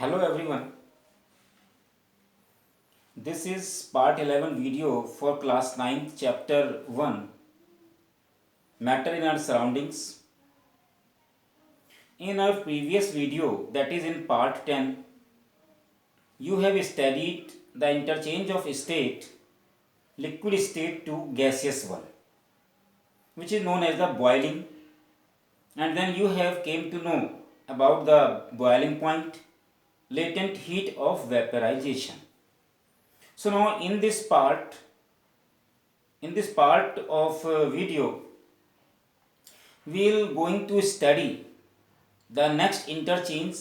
Hello everyone, this is part 11 video for class 9th chapter 1 Matter in our surroundings. In our previous video, that is in part 10, you have studied the interchange of state, liquid state to gaseous one, which is known as the boiling, and then you have came to know about the boiling point, latent heat of vaporization. So now in this part of video, we will going to study the next interchange,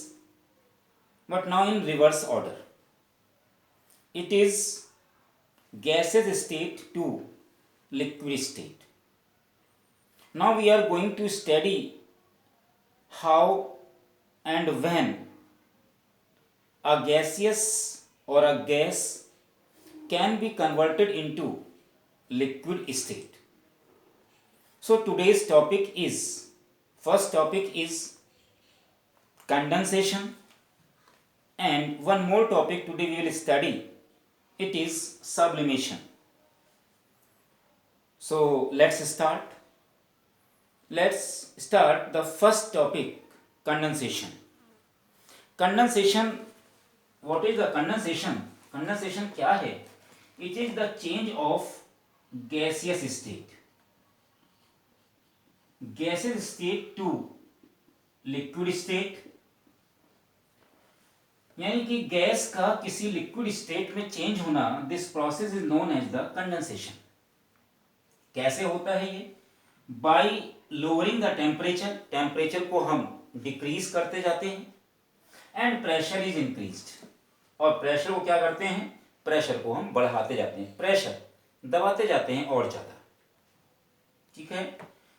but now in reverse order. It is gaseous state to liquid state. Now we are going to study how and when a gaseous or a gas can be converted into liquid state. So today's topic is, first topic is condensation, and one more topic today we will study, it is sublimation. So let's start. Let's start the first topic, condensation. Condensation, what is the condensation? Condensation क्या है? It is the change of gaseous state to liquid state, यानी कि gas का किसी liquid state में change होना, this process is known as the condensation. कैसे होता है ये? बाय लोअरिंग द टेम्परेचर को हम डिक्रीज करते जाते हैं, एंड प्रेशर इज इंक्रीज्ड, और प्रेशर को क्या करते हैं? प्रेशर को हम बढ़ाते जाते हैं, प्रेशर दबाते जाते हैं और ज्यादा. ठीक है.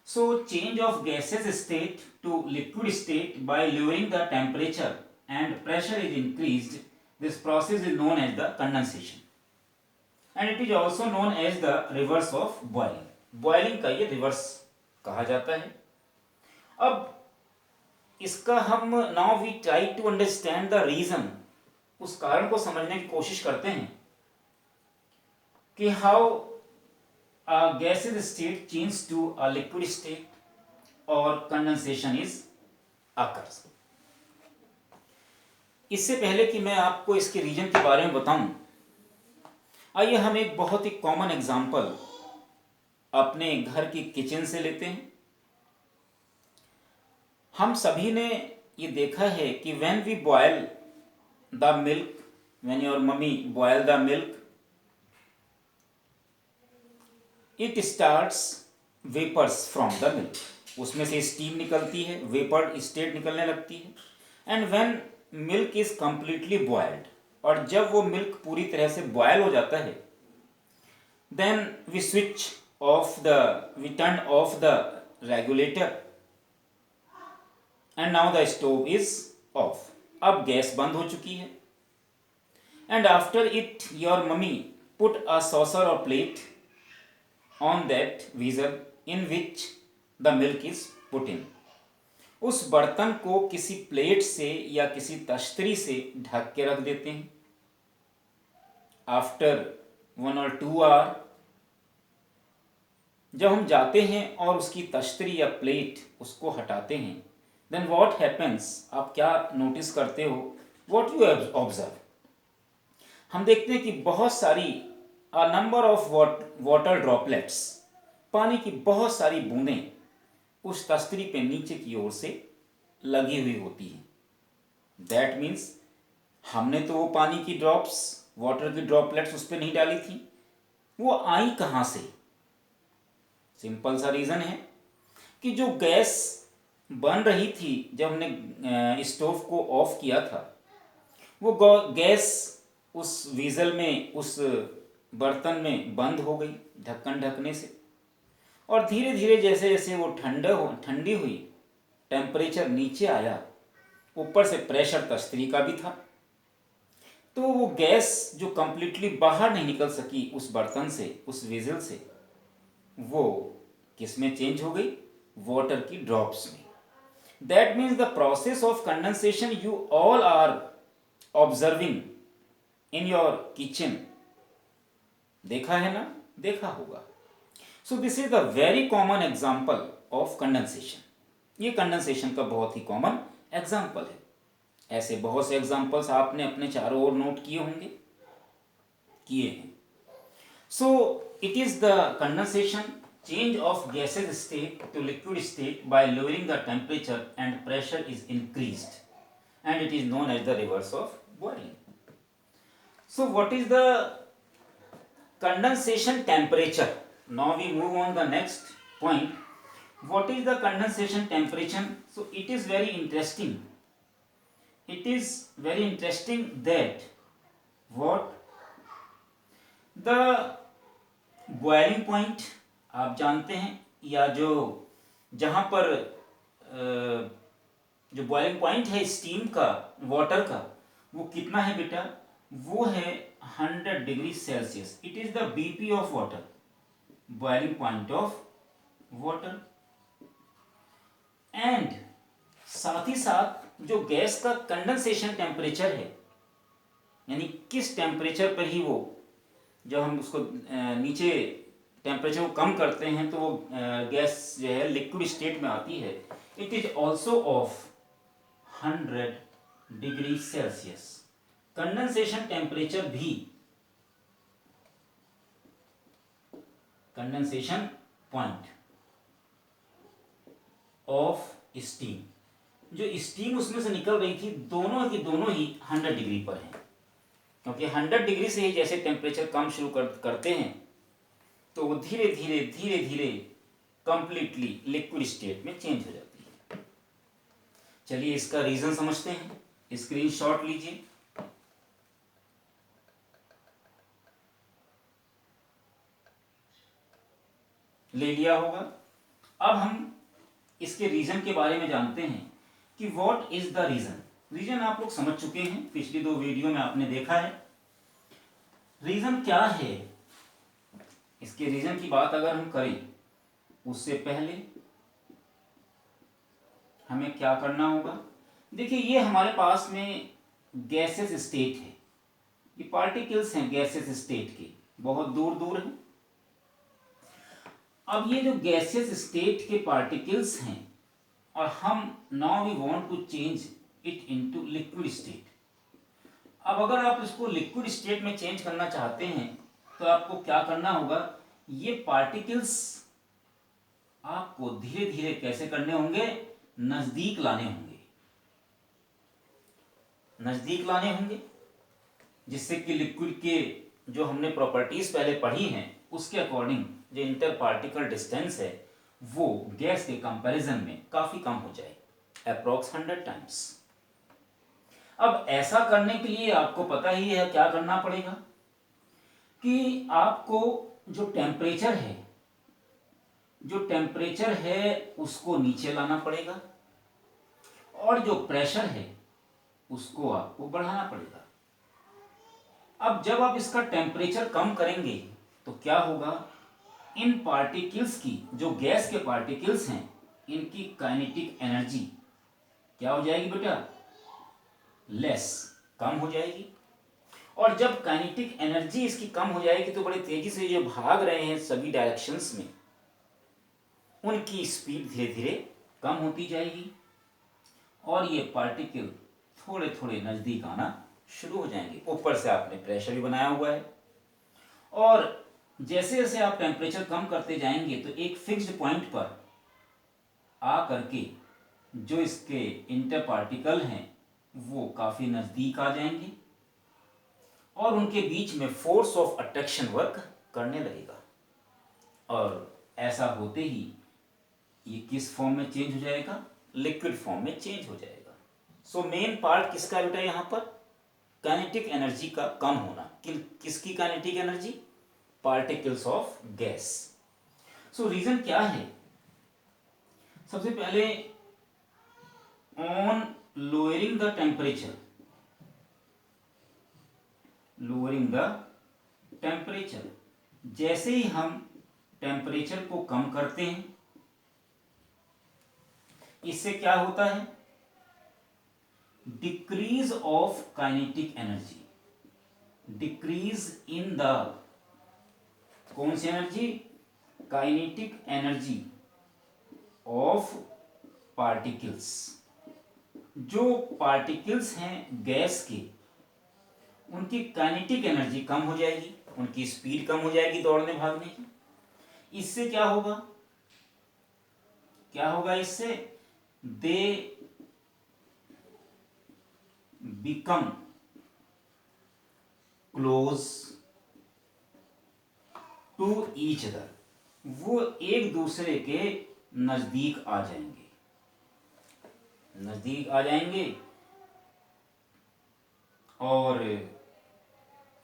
So change of gases state to liquid state by lowering the temperature and pressure is increased, this process is known as the condensation, and it is also known as the reverse of boiling. Boiling का ये reverse कहा जाता है. अब इसका हम now we try to understand the reason, उस कारण को समझने की कोशिश करते हैं कि how a gaseous state changes to a liquid state or condensation is occurs. इससे पहले कि मैं आपको इसके रीजन के बारे में बताऊं, आइए हम एक बहुत ही कॉमन एग्जांपल अपने घर की किचन से लेते हैं. हम सभी ने ये देखा है कि when we boil the milk, when your mummy boil the milk, it starts vapours from the milk. उसमें से स्टीम निकलती है, वेपर स्टेट निकलने लगती है. And when milk is completely boiled, और जब वो मिल्क पूरी तरह से बॉयल हो जाता है, then we turn off the regulator, and now the stove is off. अब गैस बंद हो चुकी है, and after it your mummy put a saucer और plate on that vessel in which the milk is put in. उस बर्तन को किसी प्लेट से या किसी तश्तरी से ढक के रख देते हैं. आफ्टर 1 or 2 आवर जब हम जाते हैं और उसकी तश्तरी या प्लेट उसको हटाते हैं, देन व्हाट हैपेंस, आप क्या नोटिस करते हो? व्हाट यू ऑब्जर्व, हम देखते हैं कि बहुत सारी नंबर ऑफ वाटर ड्रॉपलेट्स, पानी की बहुत सारी बूंदें उस तश्तरी पे नीचे की ओर से लगी हुई होती है. दैट मीन्स हमने तो वो पानी की ड्रॉप्स, वाटर की ड्रॉपलेट्स उस पर नहीं डाली थी. वो आई कहाँ से? सिंपल सा रीज़न है कि जो गैस बन रही थी जब हमने स्टोव को ऑफ किया था, वो गैस उस वीजल में, उस बर्तन में बंद हो गई ढक्कन ढकने से, और धीरे धीरे जैसे जैसे वो ठंडी हुई, टेम्परेचर नीचे आया, ऊपर से प्रेशर तश्तरी का भी था, तो वो गैस जो कंप्लीटली बाहर नहीं निकल सकी उस बर्तन से, उस वेजल से, वो किस में चेंज हो गई? वाटर की ड्रॉप्स में. That means the process of condensation, you all are observing in your kitchen, देखा है ना, देखा होगा। So this is the very common example of condensation. ये कंडेंसेशन का बहुत ही कॉमन एग्जाम्पल है। ऐसे बहुत से एग्जाम्पल्स आपने अपने चारों ओर नोट किए होंगे, किए हैं। सो it is the condensation, change of gaseous state to liquid state by lowering the temperature and pressure is increased, and it is known as the reverse of boiling. So what is the condensation temperature? Now we move on the next point. What is the condensation temperature? So it is very interesting. It is very interesting that what the boiling point आप जानते हैं, या जो जहाँ पर जो boiling point है steam का, वाटर का, वो कितना है बेटा? वो है 100 degree Celsius. It is the BP of water, boiling point of water. And साथ ही साथ जो गैस का कंडेंसेशन टेम्परेचर है, यानी किस टेम्परेचर पर ही वो, जब हम उसको नीचे टेम्परेचर को कम करते हैं तो वो गैस जो है लिक्विड स्टेट में आती है, it is also of 100 degree Celsius. Condensation temperature भी, कंडेंसेशन पॉइंट ऑफ स्टीम, जो स्टीम उसमें से निकल रही थी, दोनों की दोनों ही 100 डिग्री पर हैं, क्योंकि 100 डिग्री से ही जैसे टेम्परेचर कम शुरू करते हैं तो वो धीरे धीरे धीरे धीरे कंप्लीटली लिक्विड स्टेट में चेंज हो जाती है। चलिए इसका रीजन समझते हैं, स्क्रीनशॉट लीजिए। ले लिया होगा। अब हम इसके रीजन के बारे में जानते हैं कि what is the reason. Reason आप लोग समझ चुके हैं, पिछली 2 वीडियो में आपने देखा है। रीजन क्या है? इसके रीजन की बात अगर हम करें, उससे पहले हमें क्या करना होगा? देखिए, ये हमारे पास में गैसेस स्टेट है, ये पार्टिकल्स हैं गैसेस स्टेट के, बहुत दूर दूर हैं। अब ये जो गैसेस स्टेट के पार्टिकल्स हैं, और हम now we want to change it into liquid state. अब अगर आप इसको लिक्विड स्टेट में चेंज करना चाहते हैं तो आपको क्या करना होगा? ये पार्टिकल्स आपको धीरे धीरे कैसे करने होंगे? नजदीक लाने होंगे, नजदीक लाने होंगे, जिससे कि लिक्विड के जो हमने प्रॉपर्टीज पहले पढ़ी हैं उसके अकॉर्डिंग जो इंटर पार्टिकल डिस्टेंस है वो गैस के कंपैरिजन में काफी कम हो जाए, अप्रॉक्स 100 टाइम्स। अब ऐसा करने के लिए आपको पता ही है क्या करना पड़ेगा, कि आपको जो टेम्परेचर है उसको नीचे लाना पड़ेगा, और जो प्रेशर है उसको आपको बढ़ाना पड़ेगा। अब जब आप इसका टेम्परेचर कम करेंगे तो क्या होगा? इन पार्टिकल्स की, जो गैस के पार्टिकल्स हैं, इनकी काइनेटिक एनर्जी क्या हो जाएगी बेटा? लेस, कम हो जाएगी। और जब काइनेटिक एनर्जी इसकी कम हो जाएगी तो बड़े तेजी से जो भाग रहे हैं सभी डायरेक्शंस में, उनकी स्पीड धीरे धीरे कम होती जाएगी, और ये पार्टिकल थोड़े थोड़े नजदीक आना शुरू हो जाएंगे। ऊपर से आपने प्रेशर भी बनाया हुआ है, और जैसे जैसे आप टेम्परेचर कम करते जाएंगे तो एक फिक्स्ड पॉइंट पर आ करके जो इसके इंटर पार्टिकल हैं वो काफी नजदीक आ जाएंगे, और उनके बीच में फोर्स ऑफ अट्रैक्शन वर्क करने लगेगा, और ऐसा होते ही ये किस फॉर्म में चेंज हो जाएगा? लिक्विड फॉर्म में चेंज हो जाएगा। सो मेन पार्ट किसका बेटा यहाँ पर? काइनेटिक एनर्जी का कम होना। किसकी kinetic energy? Particles of gas. So reason क्या है? सबसे पहले, ऑन लोअरिंग द टेम्परेचर, जैसे ही हम टेम्परेचर को कम करते हैं, इससे क्या होता है? Decrease of kinetic energy, decrease in the, कौन सी energy, kinetic energy of particles, जो पार्टिकल्स हैं गैस के, उनकी काइनेटिक एनर्जी कम हो जाएगी, उनकी स्पीड कम हो जाएगी दौड़ने भागने की। इससे क्या होगा, क्या होगा इससे, they become close to each other, वो एक दूसरे के नजदीक आ जाएंगे, नजदीक आ जाएंगे, और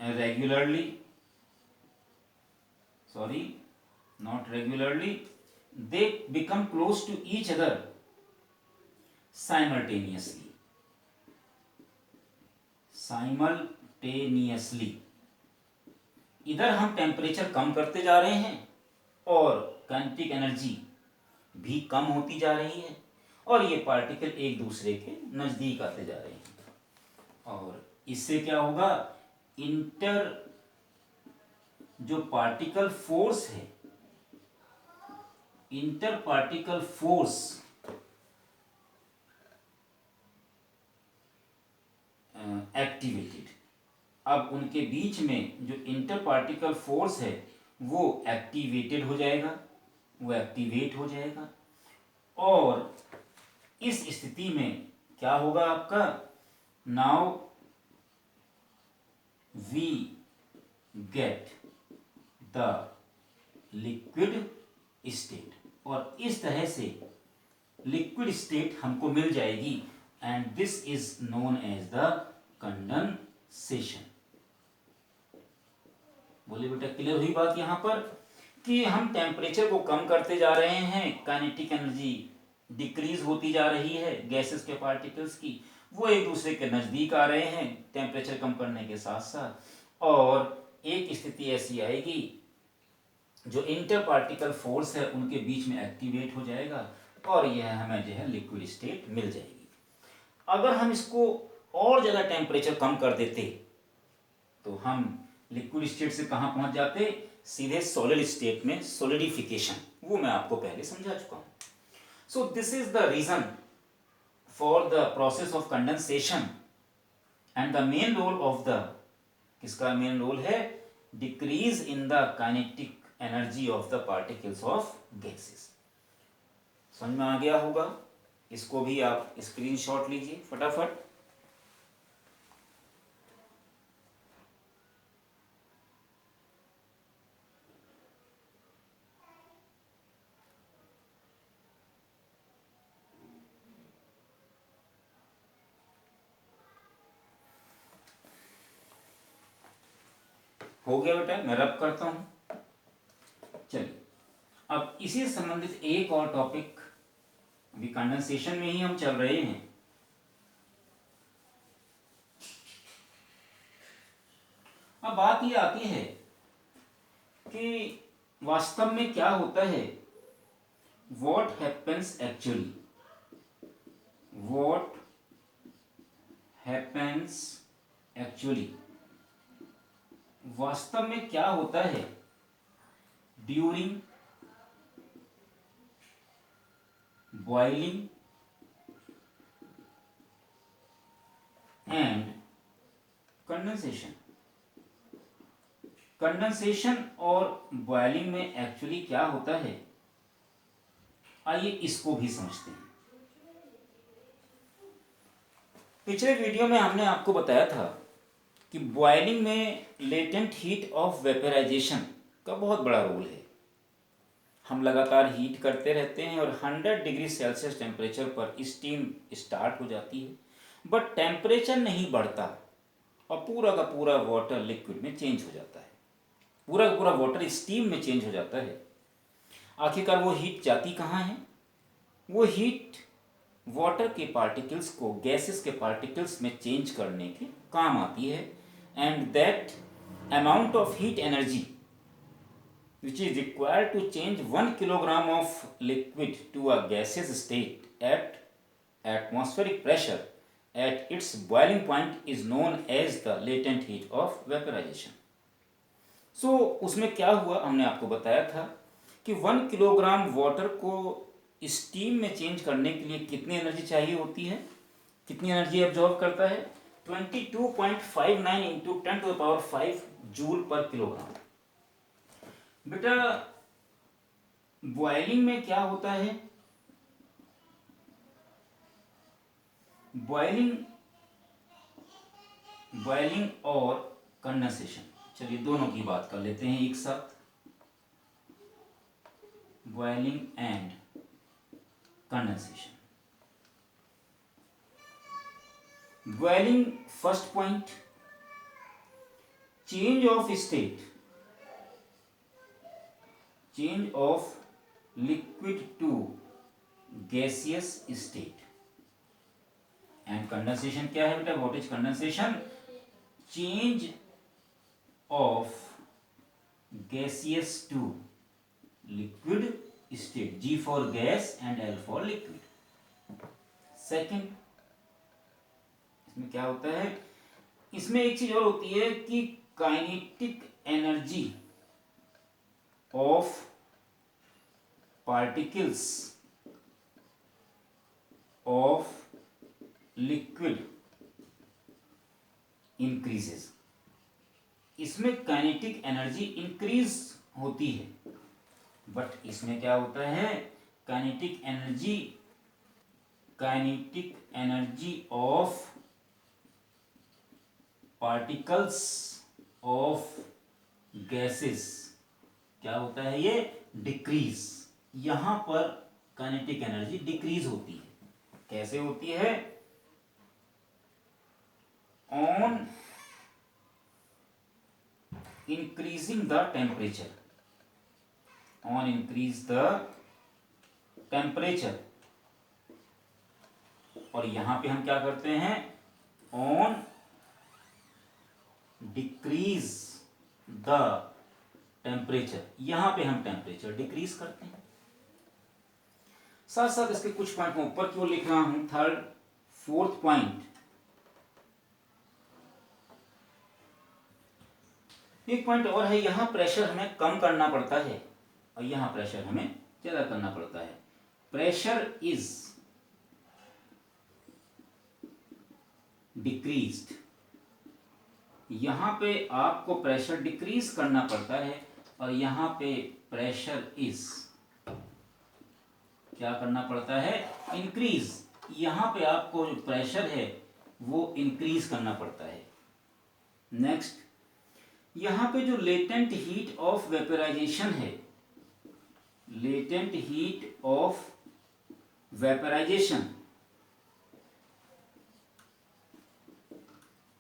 regularly, sorry not regularly, they become close to each other simultaneously, simultaneously. इधर हम टेम्परेचर कम करते जा रहे हैं और काइनेटिक एनर्जी भी कम होती जा रही है, और ये पार्टिकल एक दूसरे के नजदीक आते जा रहे हैं, और इससे क्या होगा, इंटर, जो पार्टिकल फोर्स है, इंटर पार्टिकल फोर्स एक्टिवेटेड, अब उनके बीच में जो इंटर पार्टिकल फोर्स है वो एक्टिवेटेड हो जाएगा, वो एक्टिवेट हो जाएगा, और इस स्थिति में क्या होगा आपका, now we get the liquid state, और इस तरह से लिक्विड स्टेट हमको मिल जाएगी, and this is known as the condensation. बोले बेटा क्लियर हुई बात यहां पर, कि हम टेम्परेचर को कम करते जा रहे हैं, काइनेटिक एनर्जी डिक्रीज होती जा रही है गैसेस के पार्टिकल्स की, वो एक दूसरे के नजदीक आ रहे हैं टेम्परेचर कम करने के साथ साथ, और एक स्थिति ऐसी आएगी जो इंटर पार्टिकल फोर्स है उनके बीच में एक्टिवेट हो जाएगा, और यह हमें जो है लिक्विड स्टेट मिल जाएगी। अगर हम इसको और ज़्यादा टेम्परेचर कम कर देते तो हम लिक्विड स्टेट से कहाँ पहुँच जाते, सीधे सॉलिड स्टेट में, सॉलिडिफिकेशन, वो मैं आपको पहले समझा चुका हूँ। So this is the reason for the process of condensation, and the main role of the, किसका मेन रोल है, decrease in the kinetic energy of the particles of gases. समझ में आ गया होगा, इसको भी आप स्क्रीनशॉट लीजिए फटाफट। हो गया बेटा, मैं रब करता हूं। चलिए अब इसी से संबंधित एक और टॉपिक, अभी कंडेंसेशन में ही हम चल रहे हैं। अब बात ये आती है कि वास्तव में क्या होता है, what happens actually, what happens actually, वास्तव में क्या होता है during boiling and condensation. Condensation और बॉइलिंग में एक्चुअली क्या होता है, आइए इसको भी समझते हैं। पिछले वीडियो में हमने आपको बताया था कि बॉइलिंग में लेटेंट हीट ऑफ वेपराइजेशन का बहुत बड़ा रोल है। हम लगातार हीट करते रहते हैं और 100 डिग्री सेल्सियस टेम्परेचर पर स्टीम स्टार्ट हो जाती है, बट टेम्परेचर नहीं बढ़ता और पूरा का पूरा वाटर लिक्विड में चेंज हो जाता है, पूरा का पूरा वाटर स्टीम में चेंज हो जाता है। आखिरकार वो हीट जाती कहाँ है, वो हीट वाटर के पार्टिकल्स को गैसेस के पार्टिकल्स में चेंज करने के काम आती है, and that amount of heat energy which is required to change 1 kilogram of liquid to a gaseous state at atmospheric pressure at its boiling point is known as the latent heat of vaporization. So उसमें क्या हुआ, हमने आपको बताया था कि 1 kilogram water को steam में चेंज करने के लिए कितनी एनर्जी चाहिए होती है, कितनी एनर्जी एब्जॉर्ब करता है, 22.59 इंटू 10⁵ जूल पर किलोग्राम। बेटा बॉइलिंग में क्या होता है, बॉइलिंग और कंडेंसेशन, चलिए दोनों की बात कर लेते हैं एक साथ। Boiling and condensation. Boiling, first point, change of state, change of liquid to gaseous state. And condensation क्या है बेटा, what is condensation, change of gaseous to liquid state, G for gas and L for liquid. Second, इसमें क्या होता है, इसमें एक चीज और होती है कि kinetic energy of particles of liquid increases. इसमें काइनेटिक एनर्जी इंक्रीज होती है, बट इसमें क्या होता है, kinetic energy of particles of gases क्या होता है, ये डिक्रीज। यहां पर काइनेटिक एनर्जी डिक्रीज होती है। कैसे होती है, on increasing the temperature, on increase the temperature. और यहां पे हम क्या करते हैं, ऑन डिक्रीज द टेम्परेचर, यहां पे हम टेम्परेचर डिक्रीज करते हैं। साथ साथ इसके कुछ पॉइंट मैं ऊपर क्यों लिख रहा हूं, थर्ड फोर्थ पॉइंट, एक पॉइंट और है, यहां प्रेशर हमें कम करना पड़ता है और यहां प्रेशर हमें ज्यादा करना पड़ता है। प्रेशर इज डिक्रीज्ड, यहां पे आपको प्रेशर डिक्रीज करना पड़ता है और यहां पे प्रेशर इज क्या करना पड़ता है, इंक्रीज। यहां पे आपको जो प्रेशर है वो इंक्रीज करना पड़ता है। नेक्स्ट, यहां पे जो लेटेंट हीट ऑफ वेपोराइजेशन है, latent heat of vaporisation,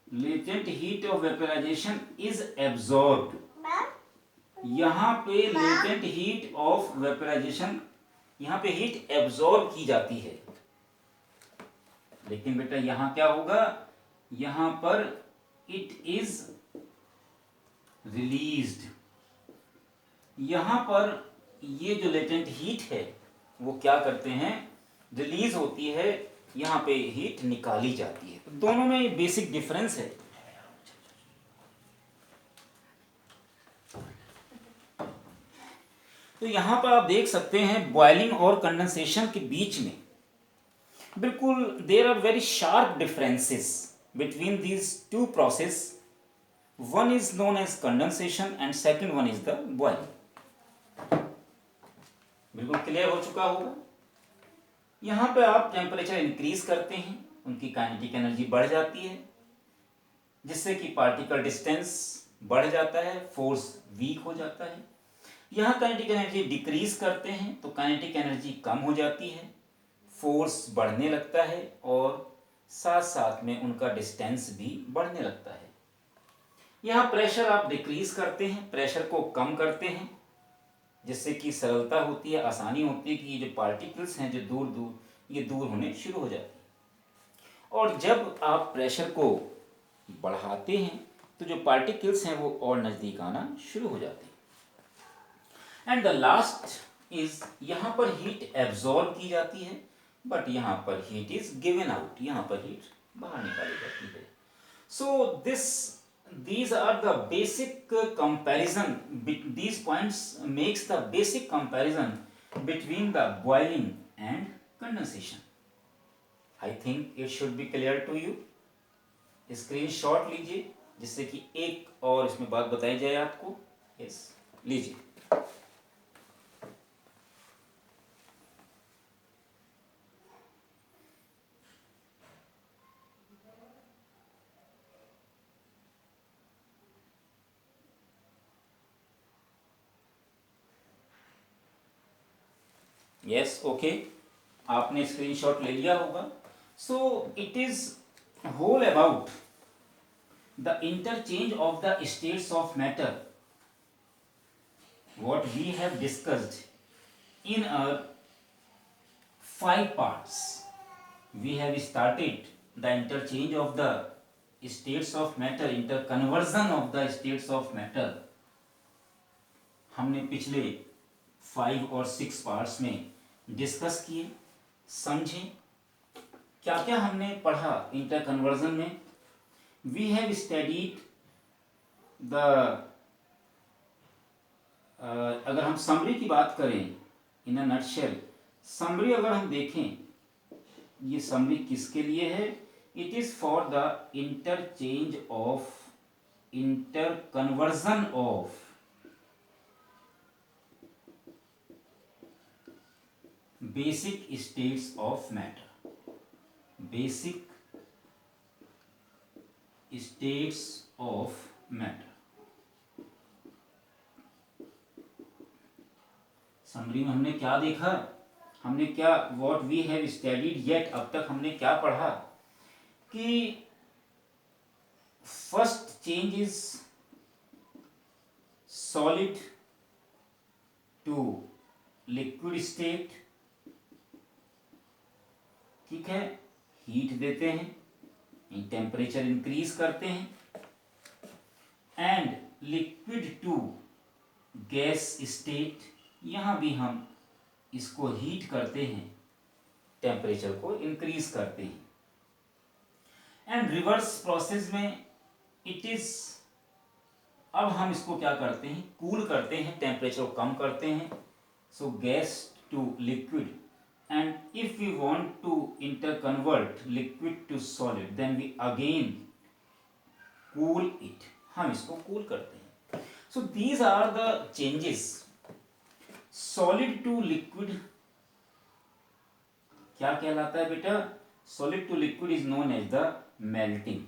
latent heat of vaporisation is absorbed. यहां पे लेटेंट हीट ऑफ वेपोराइजेशन, यहां पे हीट एब्जॉर्ब की जाती है, लेकिन बेटा यहां क्या होगा, यहां पर इट इज रिलीज्ड। यहां पर ये जो लेटेंट हीट है वो क्या करते हैं, रिलीज होती है, यहां पे हीट निकाली जाती है। तो दोनों में बेसिक डिफरेंस है। तो यहां पर आप देख सकते हैं बॉइलिंग और कंडेंसेशन के बीच में बिल्कुल there are very sharp differences between these two process. One is known as condensation and second one is the boiling. बिल्कुल क्लियर हो चुका होगा। यहां पे आप टेम्परेचर इंक्रीज करते हैं, उनकी काइनेटिक एनर्जी बढ़ जाती है, जिससे कि पार्टिकल डिस्टेंस बढ़ जाता है, फोर्स वीक हो जाता है। यहाँ काइनेटिक एनर्जी डिक्रीज करते हैं तो काइनेटिक एनर्जी कम हो जाती है, फोर्स बढ़ने लगता है और साथ साथ में उनका डिस्टेंस भी बढ़ने लगता है। यहाँ प्रेशर आप डिक्रीज करते हैं, प्रेशर को कम करते हैं, जिससे कि सरलता होती है, आसानी होती है कि ये जो पार्टिकल्स हैं जो दूर दूर, ये दूर होने शुरू हो जाते हैं। और जब आप प्रेशर को बढ़ाते हैं तो जो पार्टिकल्स हैं वो और नज़दीक आना शुरू हो जाते हैं। एंड द लास्ट इज, यहाँ पर हीट एब्जॉर्ब की जाती है, बट यहाँ पर हीट इज गिवन आउट, यहाँ पर हीट बाहर निकाली जाती है। सो these are the basic comparison, these points makes the basic comparison between the boiling and condensation. I think it should be clear to you. Screenshot लीजिए जिससे कि एक और इसमें बात बताई जाए आपको। यस, लीजिए। यस, ओके, आपने स्क्रीनशॉट ले लिया होगा। So it is whole about the interchange of the states of matter what we have discussed in our 5 parts. We have started the interchange of the states of matter, interconversion of the states of matter. हमने पिछले 5 और 6 parts में discuss किए, समझे क्या क्या हमने पढ़ा इंटरकन्वर्जन में। वी हैव स्टडीड द अगर हम समरी की बात करें इन अ नटशेल, समरी अगर हम देखें, ये समरी किसके लिए है? It is for the interchange of, interconversion of basic states of matter, basic states of matter. Summary में हमने क्या देखा, हमने क्या, what we have studied yet, अब तक हमने क्या पढ़ा कि first change is solid to liquid state, ठीक है, हीट देते हैं, टेम्परेचर इंक्रीज करते हैं, and liquid to gas state, यहां भी हम इसको हीट करते हैं, टेम्परेचर को इंक्रीज करते हैं, एंड रिवर्स प्रोसेस में इट इज, अब हम इसको क्या करते हैं, कूल करते हैं, टेम्परेचर को कम करते हैं, so gas to liquid, and if we want to interconvert liquid to solid then we again cool it, हम इसको cool करते हैं। so these are the changes। solid to liquid क्या कहलाता है बेटा? solid to liquid is known as the melting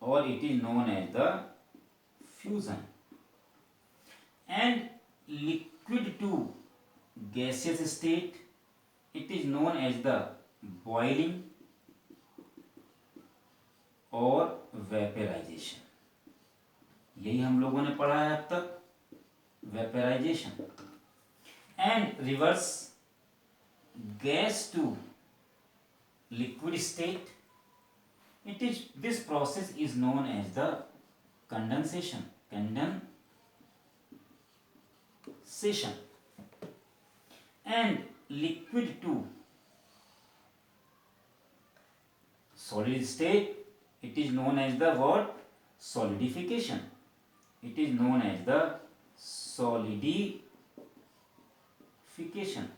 or it is known as the fusion, and liquid to gaseous state it is known as the boiling or vaporization। यही हम लोगों ने पढ़ा है अब तक, vaporisation. And reverse, gas to liquid state, it is, this process is known as the condensation, and liquid to solid state it is known as the what? Solidification, it is known as the solidification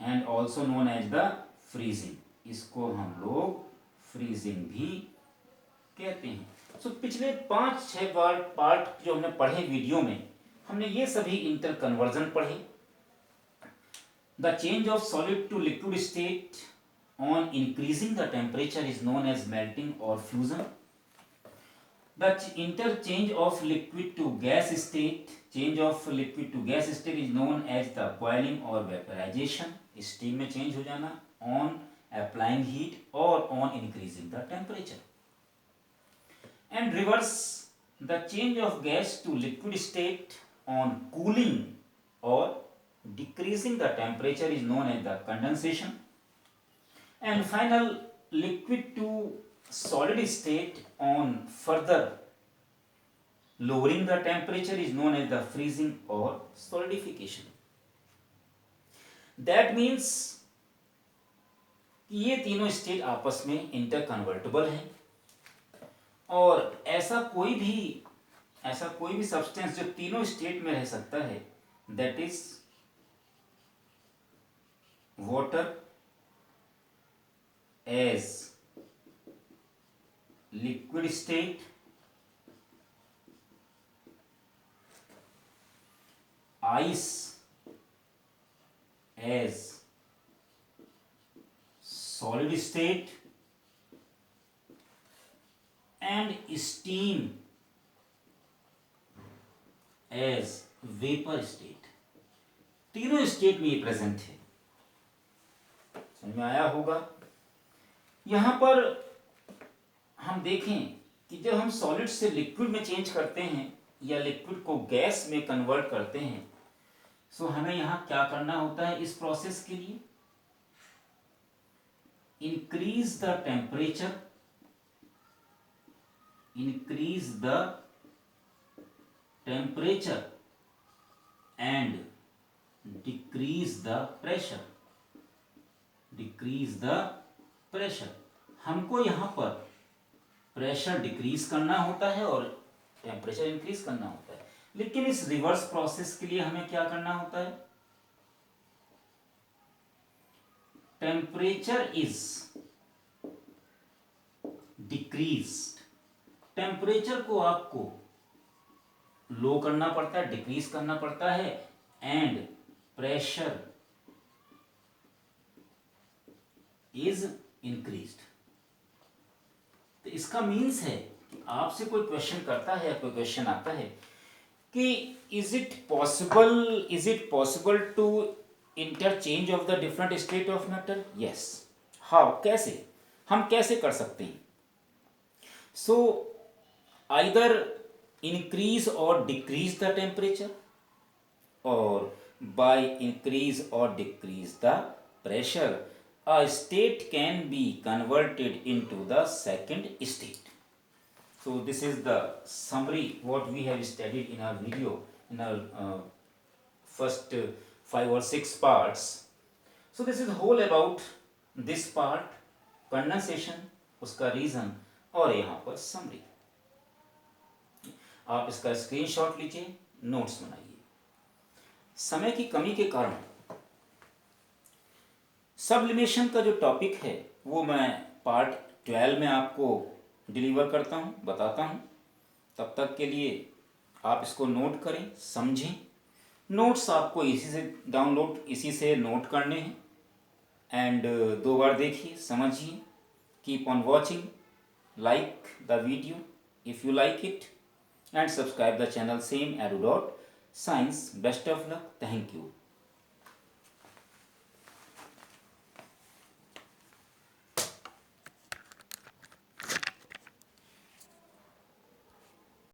and also known as the freezing, इसको हम लोग freezing भी कहते हैं। सो पिछले 5-6 part जो हमने पढ़े वीडियो में, हमने ये सभी इंटरकन्वर्जन पढ़े। The change of solid to liquid state on increasing the temperature is known as melting और fusion. The interchange of liquid to gas state, change of liquid to gas state is known as the boiling और vaporisation, steam में change हो जाना, on applying heat or on increasing the temperature। and reverse, the change of gas to liquid state on cooling or decreasing the temperature is known as the condensation। and final, liquid to solid state on further lowering the temperature is known as the freezing or solidification। That means कि ये तीनों state आपस में inter convertible है, और ऐसा कोई भी सब्सटेंस जो तीनों स्टेट में रह सकता है, that is water as liquid state, ice as solid state and steam as vapour state. तीनों स्टेट में ये प्रेजेंट है। समझ में आया होगा। यहां पर हम देखें कि जब हम सॉलिड से लिक्विड में चेंज करते हैं या लिक्विड को गैस में कन्वर्ट करते हैं, सो हमें यहां क्या करना होता है इस प्रोसेस के लिए? Increase the temperature, increase the temperature and decrease the pressure, decrease the pressure। हमको यहाँ पर प्रेशर डिक्रीज करना होता है और टेम्परेचर इंक्रीज करना होता है, लेकिन इस रिवर्स प्रोसेस के लिए हमें क्या करना होता है? टेम्परेचर इज डिक्रीज्ड, टेम्परेचर को आपको लो करना पड़ता है, डिक्रीज करना पड़ता है, एंड प्रेशर इज इंक्रीज्ड। तो इसका मीन्स है कि आपसे कोई क्वेश्चन करता है, कोई क्वेश्चन आता है कि is it possible to interchange of the different state of matter? Yes. How? कैसे? हम कैसे कर सकते हैं? सो either increase or decrease the temperature, or by increase or decrease the pressure, a state can be converted into the second state. So this is the summary what we have studied in our video, in our first 5 or 6 parts. So this is whole about this part, condensation, उसका reason, और यहाँ पर summary। आप इसका screenshot लीजिए, notes बनाइए। समय की कमी के कारण सब्लिमेशन का जो टॉपिक है वो मैं पार्ट 12 में आपको डिलीवर करता हूँ, बताता हूँ। तब तक के लिए आप इसको नोट करें, समझें। नोट्स आपको इसी से नोट करने हैं, एंड 2 बार देखिए, समझिए। Keep on watching, like the video if you like it, and subscribe the channel same EduDot Science. Best of luck. Thank you.